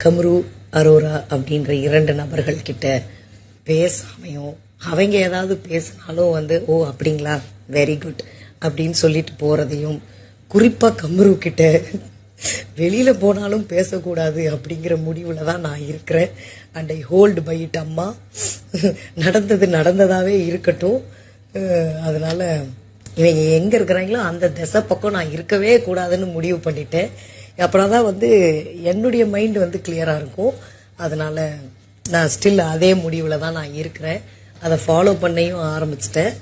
கம்ரு அரோரா அப்படின்ற 2 நபர்கள் கிட்ட பேசாமையும் அவங்க ஏதாவது பேசினாலும் வந்து ஓ அப்படிங்களா வெரி குட் அப்படின்னு சொல்லிட்டு போறதையும், குறிப்பா கம்ரு கிட்ட வெளியில போனாலும் பேசக்கூடாது அப்படிங்கிற முடிவுல தான் நான் இருக்கிறேன். And I hold by it. அம்மா, நடந்தது நடந்ததாவே இருக்கட்டும். அதனால இவங்க எங்க இருக்கிறாங்களோ அந்த திசை பக்கம் நான் இருக்கவே கூடாதுன்னு முடிவு பண்ணிட்டேன். அப்புறம் தான் வந்து என்னுடைய மைண்ட் வந்து கிளியரா இருக்கும். அதனால நான் ஸ்டில் அதே முடிவுல தான் நான் இருக்கிறேன். அதை ஃபாலோ பண்ணையும் ஆரம்பிச்சிட்டேன்.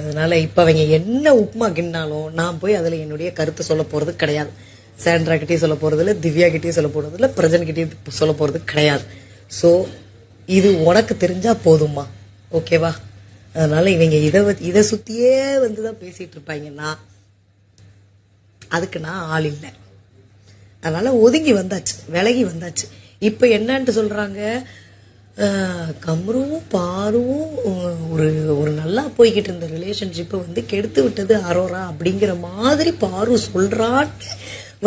அதனால இப்ப அவங்க என்ன உப்புமா கிண்டாலும் நான் போய் அதுல என்னுடைய கருத்தை சொல்ல போறது கிடையாது. சாண்ட்ரா கிட்டே சொல்ல போறது இல்லை, திவ்யா கிட்டே சொல்ல போறது இல்லை, பிரஜன் கிட்டே சொல்ல போறது கிடையாது. ஸோ இது உனக்கு தெரிஞ்சா போதுமா, ஓகேவா? அதனால இவங்க இதை சுத்தியே வந்துதான் பேசிட்டு இருப்பாங்கன்னா அதுக்கு நான் ஆள் இல்லை. அதனால ஒதுங்கி வந்தாச்சு, விலகி வந்தாச்சு. இப்ப என்னன்ட்டு சொல்றாங்க, கம்ருவும் பாருவும் ஒரு நல்லா போய்கிட்டு இருந்த ரிலேஷன்ஷிப்பை வந்து கெடுத்து விட்டது அரோரா அப்படிங்கிற மாதிரி பாரு சொல்றான்னு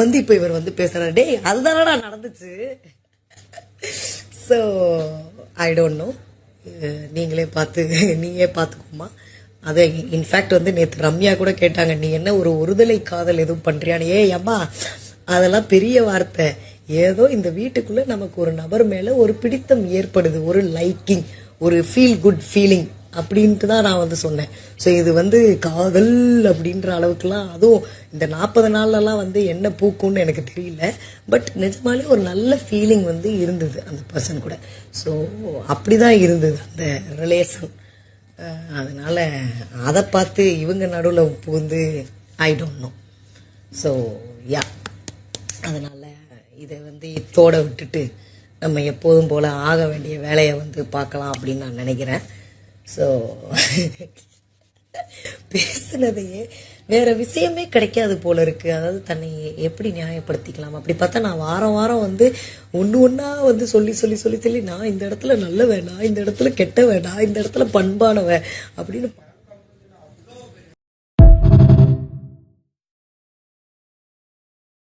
வந்து இப்ப இவர் வந்து பேசுறாரு. டே அதுதானடா நடந்துச்சு. ஸோ ஐ டோன்ட் நோ, நீயே பார்த்துக்கோமா. அதை இன்ஃபேக்ட் வந்து நேற்று ரம்யா கூட கேட்டாங்க, நீ என்ன ஒருதலை காதல் எதுவும் பண்றியான்னு. அம்மா அதெல்லாம் பெரிய வார்த்தை. ஏதோ இந்த வீட்டுக்குள்ள நமக்கு ஒரு நபர் மேல ஒரு பிடித்தம் ஏற்படுது, ஒரு லைக்கிங், ஒரு ஃபீல் குட் ஃபீலிங் அப்படின்ட்டு தான் நான் வந்து சொன்னேன். ஸோ இது வந்து காதல் அப்படின்ற அளவுக்குலாம், அதுவும் இந்த 40 நாள்லாம் வந்து என்ன பூக்கும்னு எனக்கு தெரியல. பட் நிஜமாலே ஒரு நல்ல ஃபீலிங் வந்து இருந்தது அந்த பர்சன் கூட. ஸோ அப்படிதான் இருந்தது அந்த ரிலேஷன். அதனால அதை பார்த்து இவங்க நடுவில் புகுந்து I don't know. So yeah, அதனால இதை வந்து இத்தோட விட்டுட்டு நம்ம எப்போதும் போல ஆக வேண்டிய வேலையை வந்து பார்க்கலாம் அப்படின்னு நான் நினைக்கிறேன். ஸோ பேசுனதையே வேற விஷயமே கிடைக்காது போல இருக்கு. அதாவது தன்னை எப்படி நியாயப்படுத்திக்கலாம் அப்படி பார்த்தா, நான் வாரம் வாரம் வந்து ஒன்னா வந்து சொல்லி நான் இந்த இடத்துல நல்லவன், நான் இந்த இடத்துல கெட்டவன், நான் இந்த இடத்துல பண்பானவன் அப்படின்னு